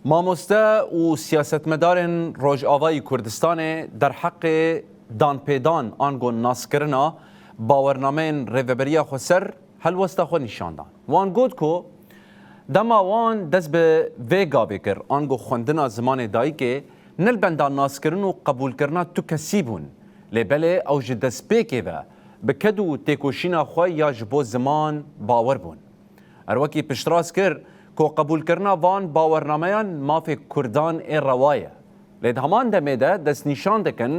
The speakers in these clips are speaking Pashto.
مامۆستا و سیاستمەدارên Rojavayê Kurdistanê derheqê danpêdan an got naskirina bawernameyên Rêveberiya Xweser helwesta xwe nîşandan. Wan got ku dema wan dest bi vê gavê kir an got xwendina zimanê dayîkê nilbenda naskirin û qebûlkirina tu kesî bûn. Lê belê ew ji destpêkê ve bi ked û têkoşîna xwe ya ji bo ziman bawer bûn. Erwekî piştras kir کو قبولکردنا وان باورنامهان مافی کردان ای روایه. لید همان دمه ده دست نشان دکن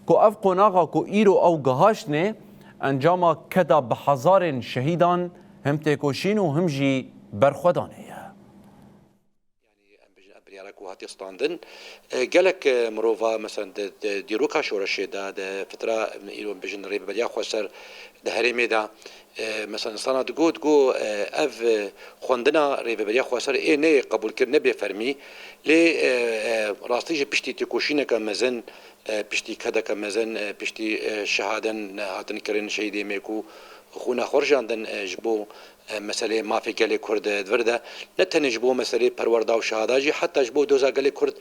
کو اف قناغا کو ایرو او گهاشنه انجام کدا به هزار شهیدان هم تکوشین و هم جی برخودانه. بريارك وهاتي ستاندن قالك مروفا مثلا ديروكا شورشي دا فتره ايرون بجن ريبريا خوسر ده هرمي دا مثلا صناد جو اف خوندنا ريبريا خوسر اي ني قبول كرنه بفرمي لي راستيجي بشتي تكوشينه كمزن بشتي كدا كمزن بشتي شهادن هاتن كرين شهيدي ميكو خونا خورجاندن جبو مسألة ما في قال كرد دورده نتنجبو مسألة پرورده و شهاداجي حتى جبو دوزا قال كرد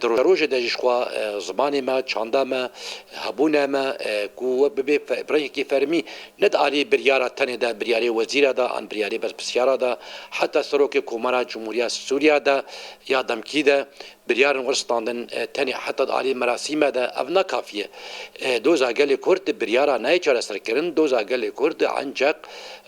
دروج داجش خوا زماني ما چاندا ما هبونا ما كو بريكي فرمي ند علي بريارة تاني دا برياري وزيرة دا عن برياري بس بسيارة دا حتى سروك كومارا جمهورية سوريا دا يا دمكي دا بريار ورستاندن تاني حتى علي مراسيم دا ابنا كافية دوزا قال كرد بريارة نايجر سركرن دوزا قال كرد عنجق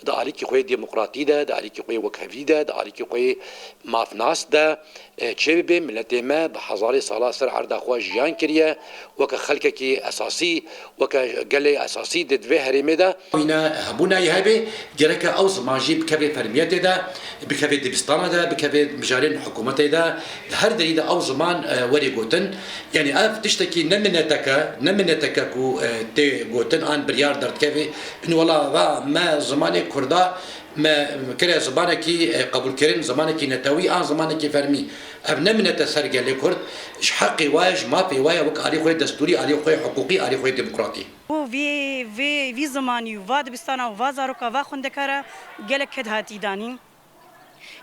دا علي كي خوي ديمقراطي دا علي كي خوي وكافي دا علي كي خوي مافناس دا چه به ملت ما بحزار سالا سر عرض خوا جیان کریه وک خلقکی اساسی وک گله اساسی د دوه هرمه ده اینا هبونا یهبه جرکه اوز ماجیب کبه فرمیت ده بکبه دبستان ده بکبه مجارین حکومت ده هر دری ده او زمان وری گوتن یعنی اف تشتکی نمنتک کو تی گوتن ان بریار درد کبه ان والله ما زمان کردا ما كره زمانكي قبول كرين زمانكي نتوي زمانكي فرمي ابنا من تسرق لكرد اش حقي واج ما في واي وك علي خوي دستوري علي خوي حقوقي علي خوي ديمقراطي و في زماني وفاد بستانا وفازاروكا واخندكره قالك كد هاتي داني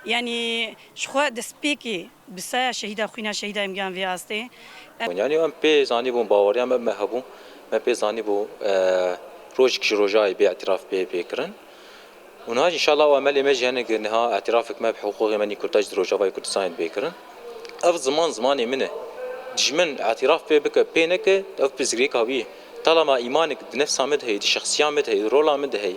يعني شخوا دسبيكي بسا شهيده خوينا شهيده امكان في استي يعني ام بي زاني بو باوريا ما هبو ما بي زاني بو روجك روجاي باعتراف بكرن ونهاج إن شاء الله وعمل مجهنا إنها اعترافك ما بحقوق مني كرتاج دروجافاي كردستان بيكرن أف زماني منه دجمن اعتراف بك بينك أف بزريك هويه طالما إيمانك بنفس عمد هي الشخصية عمد هي الرول عمد هي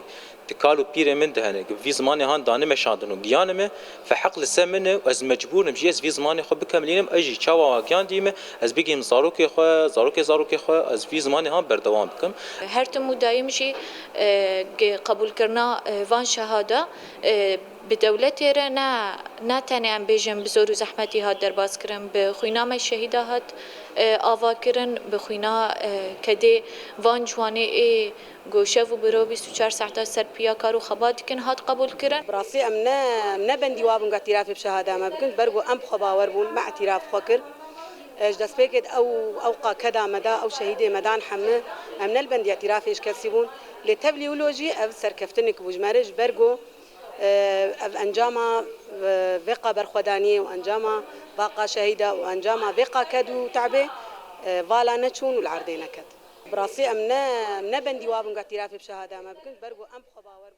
تكالو بير من ده في زماني هان دانه مشاندنو ديانمه فحق لسمنه از مجبور نمجيز في زماني خو بكملينم اجي چاوا واقعان ديمه از بگیم زاروك خو از في زماني هان بردوام بكم هر تمو دايم شي قبول کرنا وان شهاده بدولتی را نه تنی ام بیشم بزرگ زحمتی هات درباز کردن به خوینام شهیده هات آوا کردن به خوینا کدی وان جوانی گوشه و برو 24 ساعت سر پیا کارو خبات کن هات قبول کردن براسي ام نه بندي وابن اعتراف بشهاده ما بكن برغو ام خباور بون مع اعتراف فكر دست بيكد او كدا مدى او شهيده مدان حمه ام البند اعتراف ايش كسبون لتبليولوجي او سركفتنك بوجمارج برغو انجاما وقا برخدانيه وانجاما باقا شهيده وانجاما وقا كدو تعبه فالا نتشون والعرضين كد براسي ام نه بندي وابن اعتراف بشهاده ما بكن برغو ام خباور